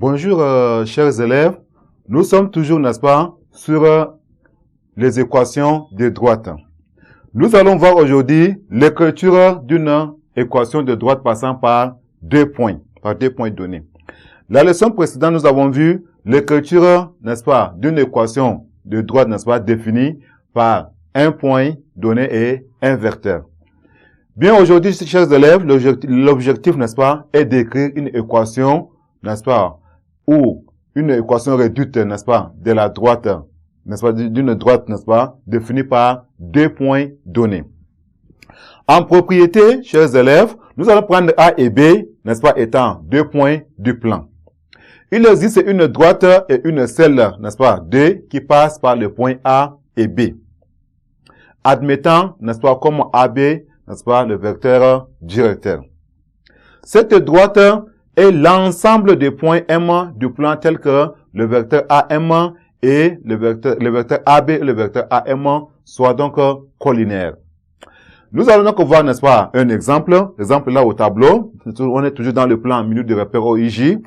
Bonjour, chers élèves. Nous sommes toujours, n'est-ce pas, sur les équations de droite. Nous allons voir aujourd'hui l'écriture d'une équation de droite passant par deux points donnés. La leçon précédente, nous avons vu l'écriture, n'est-ce pas, d'une équation de droite, n'est-ce pas, définie par un point donné et un vecteur. Bien, aujourd'hui, chers élèves, l'objectif, n'est-ce pas, est d'écrire une équation, n'est-ce pas, ou une équation réduite, n'est-ce pas, de la droite, n'est-ce pas, d'une droite, n'est-ce pas, définie par deux points donnés. En propriété, chers élèves, nous allons prendre A et B, n'est-ce pas, étant deux points du plan. Il existe une droite et une selle, n'est-ce pas, D, qui passent par le point A et B. Admettant, n'est-ce pas, comme AB, n'est-ce pas, le vecteur directeur. Cette droite est l'ensemble des points M du plan tel que le vecteur AM et le vecteur AB et le vecteur AM soient donc collinaires. Nous allons donc voir, n'est-ce pas, un exemple là au tableau. On est toujours dans le plan minute de repère OIJ.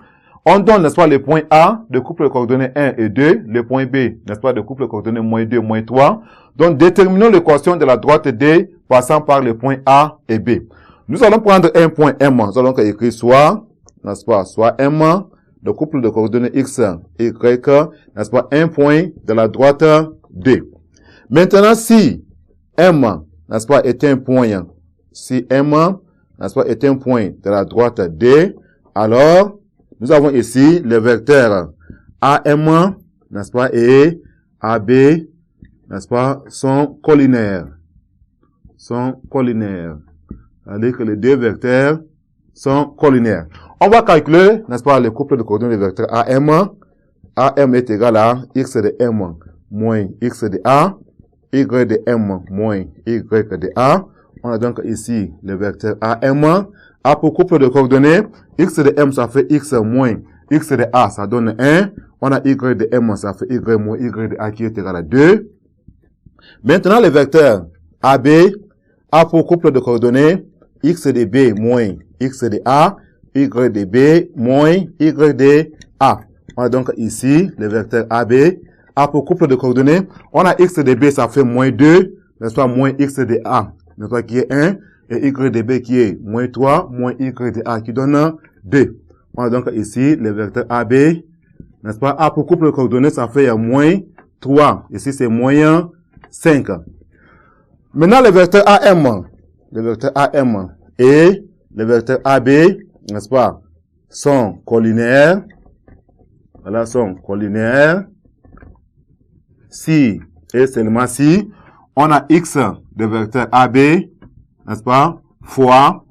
On donne, n'est-ce pas, les points A de couple de coordonnées 1 et 2, le point B, n'est-ce pas, de couple de coordonnées -2, -3. Donc, déterminons l'équation de la droite D passant par les points A et B. Nous allons prendre un point M. Nous allons écrire soit, n'est-ce pas, soit M, le couple de coordonnées X, Y, n'est-ce pas, un point de la droite D. Maintenant, si M, n'est-ce pas, est un point, si M, n'est-ce pas, est un point de la droite D, alors, nous avons ici le vecteur AM, n'est-ce pas, et AB, n'est-ce pas, sont collinaires. C'est-à-dire que les deux vecteurs sont collinaires. On va calculer, n'est-ce pas, le couple de coordonnées des vecteurs AM. AM est égal à X de M moins X de A, Y de M moins Y de A. On a donc ici le vecteur AM. A pour couple de coordonnées, X de M, ça fait X moins X de A, ça donne 1. On a Y de M, ça fait Y moins Y de A qui est égal à 2. Maintenant, le vecteur AB, A pour couple de coordonnées, X de B moins X de A, Y de B moins Y de A. On a donc ici le vecteur AB. A pour couple de coordonnées, on a X de B, ça fait moins 2, n'est-ce pas, moins X de A, n'est-ce pas, qui est 1. Et Y de B qui est moins 3, moins Y de A qui donne 2. On a donc ici le vecteur AB, n'est-ce pas? A pour couple de coordonnées, ça fait moins 3. Ici, c'est moins 5. Maintenant, le vecteur AM et le vecteur AB, n'est-ce pas, sont collinaires. Voilà, sont collinaires. Si, et seulement si, on a X de vecteur AB, n'est-ce pas, fois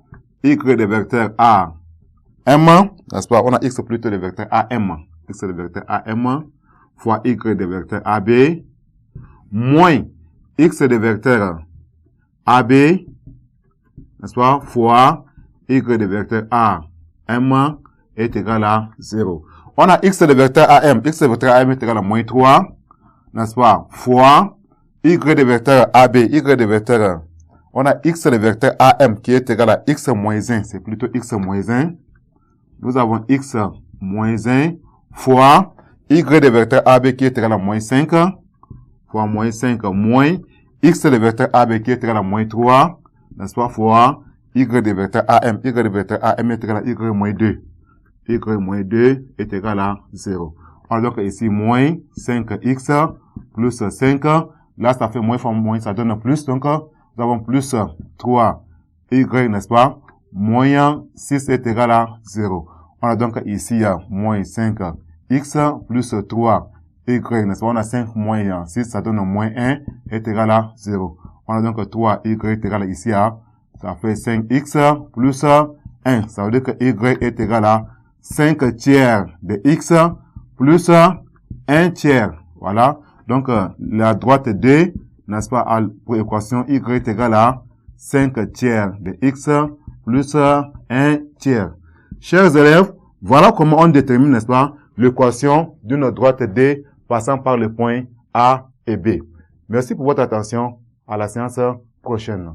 Y de vecteur AM, n'est-ce pas, on a X plutôt de vecteur AM, X de vecteur AM, fois Y de vecteur AB, moins X de vecteur AB, n'est-ce pas, fois Y de vecteur AM est égal à 0. On a X de vecteur AM, X de vecteur AM est égal à moins 3, n'est-ce pas, fois Y de vecteur AB, Y de vecteur, on a X de vecteur AM qui est égal à X moins 1, c'est plutôt X moins 1. Nous avons X moins 1 fois Y de vecteur AB qui est égal à moins 5, fois moins 5 moins X de vecteur AB qui est égal à moins 3, n'est-ce pas, fois Y de vecteur AM. Y de vecteur AM est égal à Y moins 2. Y moins 2 est égal à 0. On a donc ici moins 5X plus 5. Là, ça fait moins fois moins, ça donne plus. Donc, nous avons plus 3 Y, n'est-ce pas? Moins 6 est égal à 0. On a donc ici moins 5 X plus 3 Y, n'est-ce pas? On a 5 moins 6, ça donne moins 1 est égal à 0. On a donc 3 Y est égal à ici ça fait 5X plus 1. Ça veut dire que Y est égal à 5 tiers de X plus 1 tiers. Voilà. Donc, la droite D, n'est-ce pas, pour équation Y est égal à 5 tiers de X plus 1 tiers. Chers élèves, voilà comment on détermine, n'est-ce pas, l'équation d'une droite D passant par les points A et B. Merci pour votre attention. À la séance prochaine.